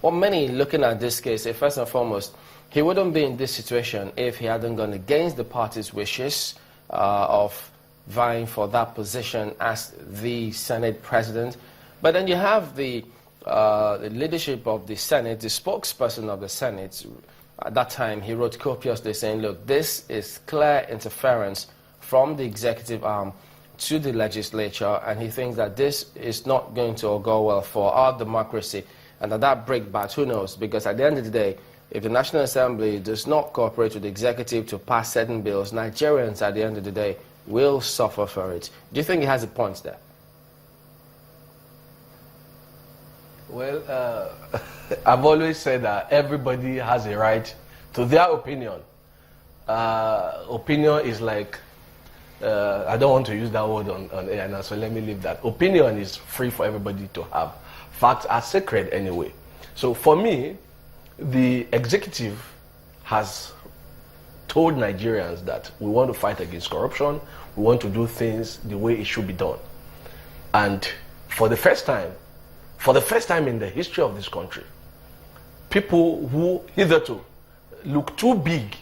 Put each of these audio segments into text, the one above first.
Well, many looking at this case, say first and foremost, he wouldn't be in this situation if he hadn't gone against the party's wishes of vying for that position as the Senate president. But then you have the leadership of the Senate, the spokesperson of the Senate. At that time, he wrote copiously saying, look, this is clear interference from the executive arm to the legislature, and he thinks that this is not going to go well for our democracy, and that breakbacks, who knows, because at the end of the day, if the National Assembly does not cooperate with the executive to pass certain bills, Nigerians at the end of the day will suffer for it. Do you think he has a point there? Well, I've always said that everybody has a right to their opinion. Opinion is like, I don't want to use that word on air now, so let me leave that. Opinion is free for everybody to have. Facts are sacred anyway. So for me, the executive has told Nigerians that we want to fight against corruption, we want to do things the way it should be done. And for the first time in the history of this country, people who hitherto look too big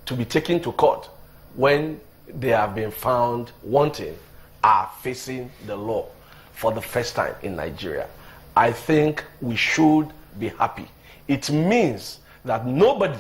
to be taken to court when they have been found wanting are facing the law for the first time in Nigeria. I think we should be happy. It means that nobody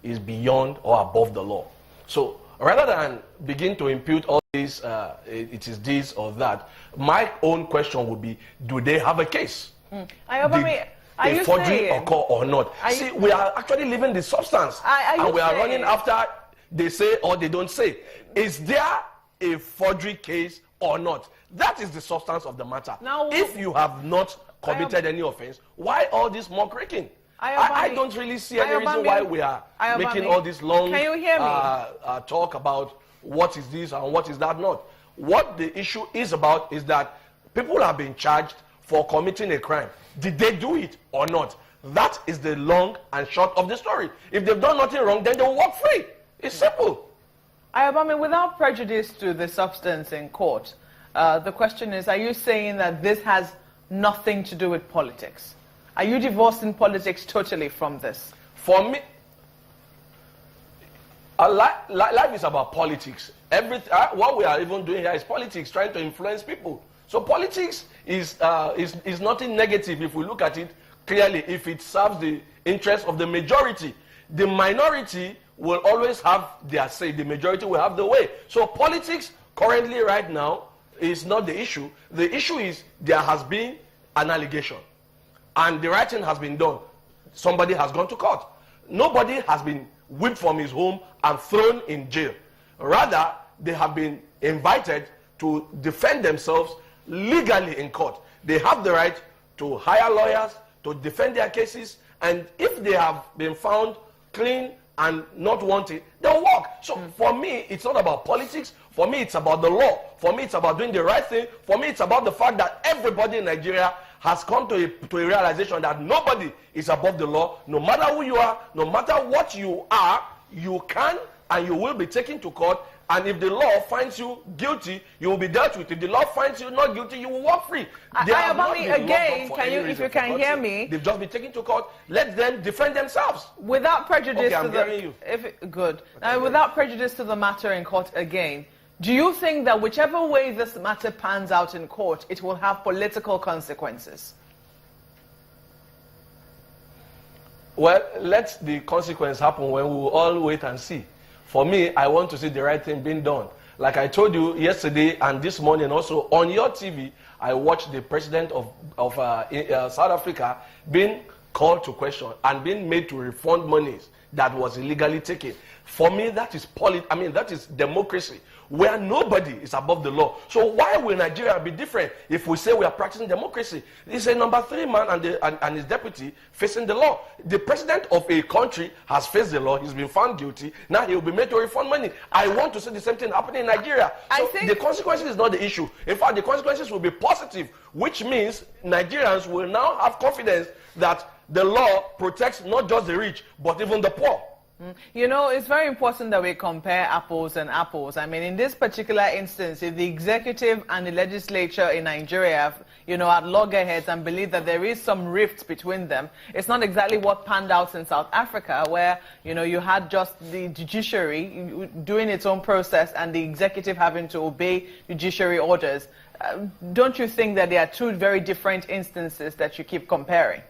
is beyond or above the law. So rather than begin to impute all this, it is this or that, my own question would be, do they have a case? Did a forgery occur or not? See, we are actually living the substance, and we are running after they say or they don't say. Is there a forgery case or not? That is the substance of the matter. Now, if you have not committed any offense, why all this mock raking? I don't really see any reason why we are making all this long talk about what is this and what is that not. What the issue is about is that people have been charged for committing a crime. Did they do it or not? That is the long and short of the story. If they've done nothing wrong, then they'll walk free. It's simple. Ayobami, without prejudice to the substance in court, the question is, are you saying that this has nothing to do with politics? Are you divorcing politics totally from this? For me, life is about politics. What we are even doing here is politics, trying to influence people. So politics is nothing negative if we look at it clearly, if it serves the interest of the majority. The minority will always have their say. The majority will have the way. So politics currently right now is not the issue. The issue is there has been an allegation, and the right thing has been done. Somebody has gone to court. Nobody has been whipped from his home and thrown in jail. Rather, they have been invited to defend themselves legally in court. They have the right to hire lawyers to defend their cases, and if they have been found clean and not wanted, they'll walk. So for me, it's not about politics. For me, it's about the law. For me, it's about doing the right thing. For me, it's about the fact that everybody in Nigeria has come to a realization that nobody is above the law. No matter who you are, no matter what you are, you can and you will be taken to court. And if the law finds you guilty, you will be dealt with. If the law finds you not guilty, you will walk free. Again, if you can hear me, they've just been taken to court. Let them defend themselves without prejudice. Okay, without prejudice to the matter in court again. Do you think that whichever way this matter pans out in court, it will have political consequences? Well, let the consequence happen when we will all wait and see. For me, I want to see the right thing being done. Like I told you yesterday and this morning also, on your TV, I watched the president of South Africa being called to question and being made to refund monies that was illegally taken. For me, that is that is democracy, where nobody is above the law. So why will Nigeria be different if we say we are practicing democracy? This is a number 3 man and his deputy facing the law. The president of a country has faced the law. He's been found guilty. Now he will be made to refund money. I want to see the same thing happening in Nigeria. So the consequences is not the issue. In fact, the consequences will be positive, which means Nigerians will now have confidence that the law protects not just the rich, but even the poor. You know, it's very important that we compare apples and apples. I mean, in this particular instance, if the executive and the legislature in Nigeria, you know, are loggerheads and believe that there is some rift between them, it's not exactly what panned out in South Africa, where, you know, you had just the judiciary doing its own process and the executive having to obey judiciary orders. Don't you think that there are two very different instances that you keep comparing?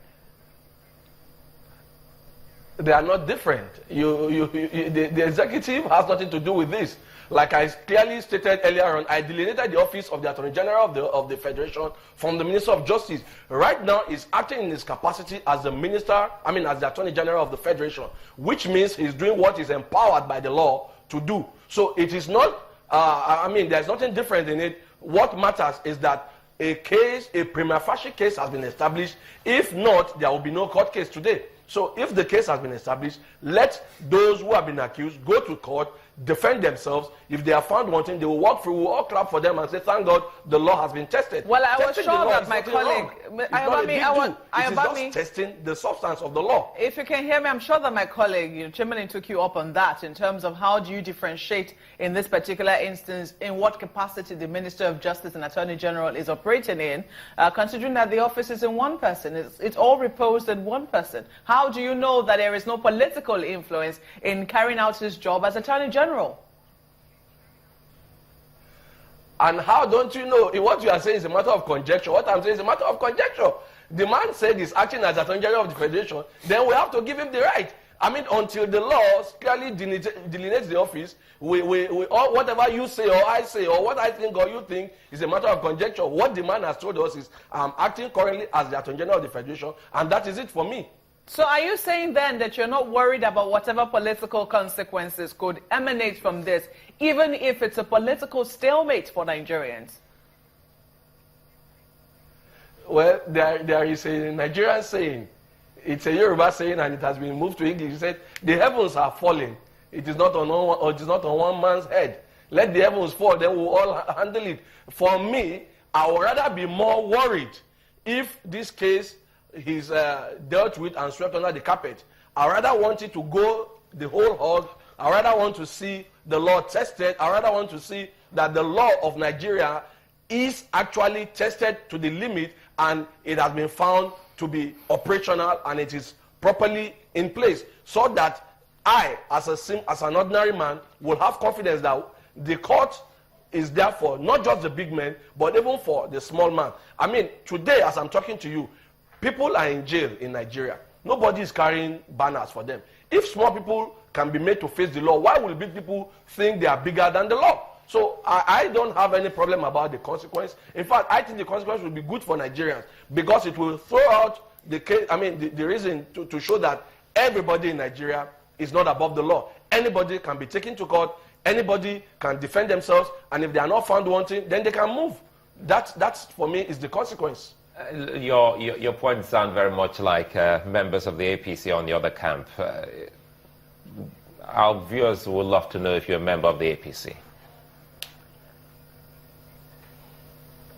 They are not different. The executive has nothing to do with this. Like I clearly stated earlier on, I delineated the office of the Attorney General of the Federation from the Minister of Justice. Right now, he's acting in his capacity as the Minister, as the Attorney General of the Federation, which means he's doing what is empowered by the law to do. So it is not, there's nothing different in it. What matters is that a prima facie case has been established. If not, there will be no court case today. So if the case has been established, let those who have been accused go to court, defend themselves. If they are found wanting, they will walk through, we'll all clap for them and say, thank God, the law has been tested. Well, I was sure that my colleague... It's just testing the substance of the law. If you can hear me, I'm sure that my colleague, Chairman, took you up on that in terms of how do you differentiate in this particular instance, in what capacity the Minister of Justice and Attorney General is operating in, considering that the office is in one person. It's all reposed in one person. How do you know that there is no political influence in carrying out his job as Attorney General? And how don't you know? What you are saying is a matter of conjecture. What I'm saying is a matter of conjecture. The man said he's acting as Attorney General of the Federation. Then we have to give him the right. Until the law clearly delineates the office, whatever you say or I say or what I think or you think is a matter of conjecture. What the man has told us is, I'm acting currently as the Attorney General of the Federation, and that is it for me. So are you saying then that you're not worried about whatever political consequences could emanate from this, even if it's a political stalemate for Nigerians? Well, there is a Nigerian saying. It's a Yoruba saying, and it has been moved to English. It said, the heavens are falling. It is not on one man's head. Let the heavens fall, then we'll all handle it. For me, I would rather be more worried if this case is dealt with and swept under the carpet. I rather want it to go the whole hog. I rather want to see the law tested. I rather want to see that the law of Nigeria is actually tested to the limit and it has been found to be operational and it is properly in place, so that I, as an ordinary man, will have confidence that the court is there for not just the big men, but even for the small man. Today, as I'm talking to you, people are in jail in Nigeria. Nobody is carrying banners for them. If small people can be made to face the law, why will big people think they are bigger than the law? So I don't have any problem about the consequence. In fact, I think the consequence will be good for Nigerians because it will throw out the case, the reason to show that everybody in Nigeria is not above the law. Anybody can be taken to court. Anybody can defend themselves. And if they are not found wanting, then they can move. That's for me, is the consequence. Your points sound very much like members of the APC on the other camp. Our viewers would love to know if you're a member of the APC.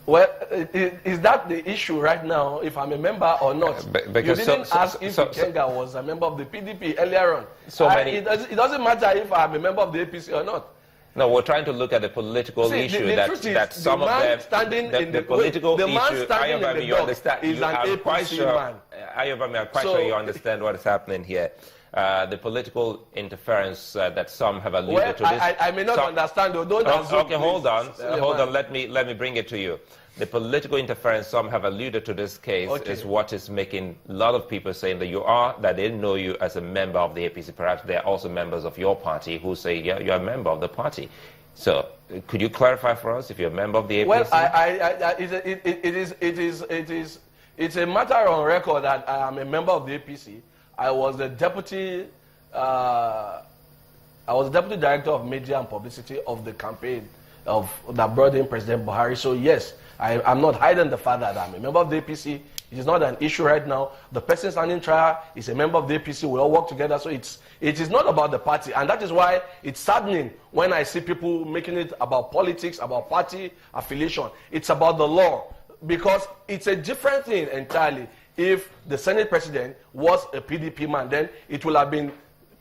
Well, is that the issue right now, if I'm a member or not? Because you didn't ask if Ikenga was a member of the PDP earlier on. It doesn't matter if I'm a member of the APC or not. No, we're trying to look at the political issue that some of them, the political issue, Ayobami, you understand, is an APC man. Ayobami, I'm quite sure you understand what is happening here. The political interference that some have alluded to this. I may not understand, though. Don't assume. Okay, hold on. Let me bring it to you. The political interference some have alluded to this case is what is making a lot of people saying that they didn't know you as a member of the APC. Perhaps they're also members of your party who say, yeah, you're a member of the party. So, could you clarify for us if you're a member of the APC? Well, it's a matter on record that I am a member of the APC. I was the deputy director of media and publicity of the campaign that brought in President Buhari. So yes, I'm not hiding the fact that I'm a member of the APC. It is not an issue right now. The person standing trial is a member of the APC. We all work together. So it is not about the party. And that is why it's saddening when I see people making it about politics, about party affiliation. It's about the law. Because it's a different thing entirely. If the Senate president was a PDP man, then it will have been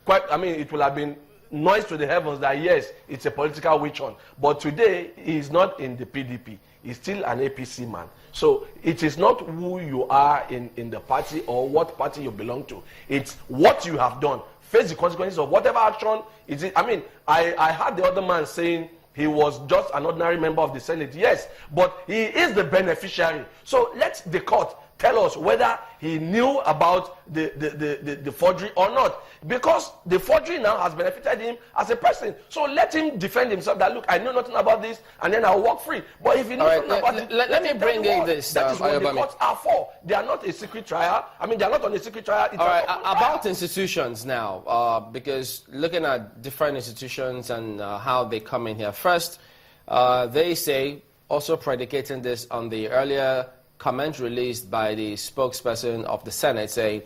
it will have been noise to the heavens that yes, it's a political witch hunt. But today, he's not in the PDP. He's still an APC man. So it is not who you are in the party or what party you belong to. It's what you have done. Face the consequences of whatever action is it. I mean, I heard the other man saying he was just an ordinary member of the Senate. Yes, but he is the beneficiary. So let the court tell us whether he knew about the forgery or not. Because the forgery now has benefited him as a person. So let him defend himself that, look, I know nothing about this, and then I'll walk free. But if he knows something about it, let me bring in this. That is what the courts are for. They are not a secret trial. I mean, they are not on a secret trial. It's about institutions now, because looking at different institutions and how they come in here. First, they say, also predicating this on the earlier comment released by the spokesperson of the Senate, saying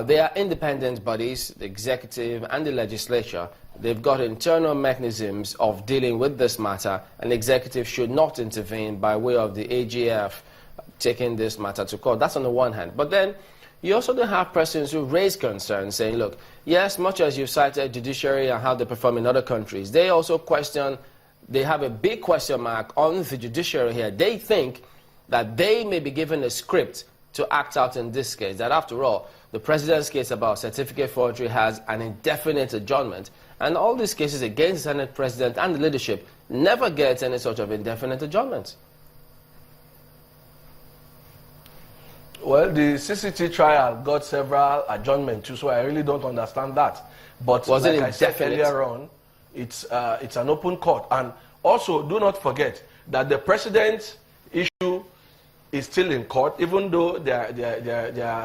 they are independent bodies, the executive and the legislature. They've got internal mechanisms of dealing with this matter, and the executive should not intervene by way of the AGF taking this matter to court. That's on the one hand. But then you also don't have persons who raise concerns, saying, look, yes, much as you've cited judiciary and how they perform in other countries, they also question, they have a big question mark on the judiciary here. They think that they may be given a script to act out in this case, that after all, the president's case about certificate forgery has an indefinite adjournment, and all these cases against the Senate president and the leadership never gets any sort of indefinite adjournment. Well, the CCT trial got several adjournments too, so I really don't understand that. But was like it I said earlier on, it's an open court. And also, do not forget that the president's issue is still in court, even though there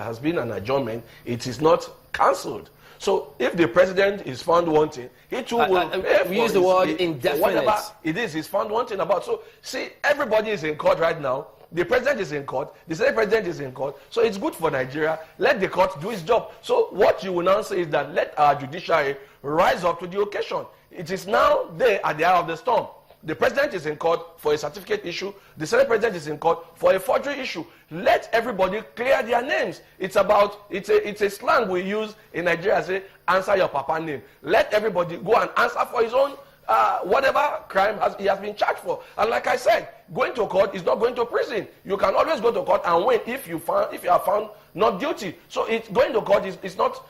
has been an adjournment. It is not cancelled. So if the president is found wanting, he too will pay for use the word indefinite. Whatever it is, he's found wanting about. So see, everybody is in court right now. The president is in court. The Senate president is in court. So it's good for Nigeria. Let the court do its job. So what you will now say is that let our judiciary rise up to the occasion. It is now there at the eye of the storm. The president is in court for a certificate issue. The Senate president is in court for a forgery issue. Let everybody clear their names. It's a slang we use in Nigeria, say, answer your papa name. Let everybody go and answer for his own whatever crime he has been charged for. And like I said, going to court is not going to prison. You can always go to court and win if you are found not guilty. So going to court is not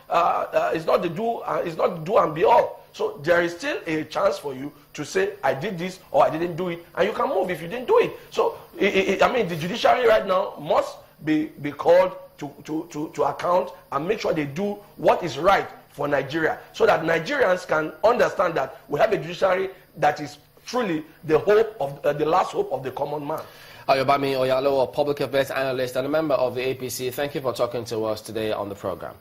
do and be all. So there is still a chance for you to say, I did this or I didn't do it, and you can move if you didn't do it. So, I mean, the judiciary right now must be called to account and make sure they do what is right for Nigeria, so that Nigerians can understand that we have a judiciary that is truly the hope of the last hope of the common man. Oyalowo, public affairs analyst and a member of the APC, thank you for talking to us today on the program.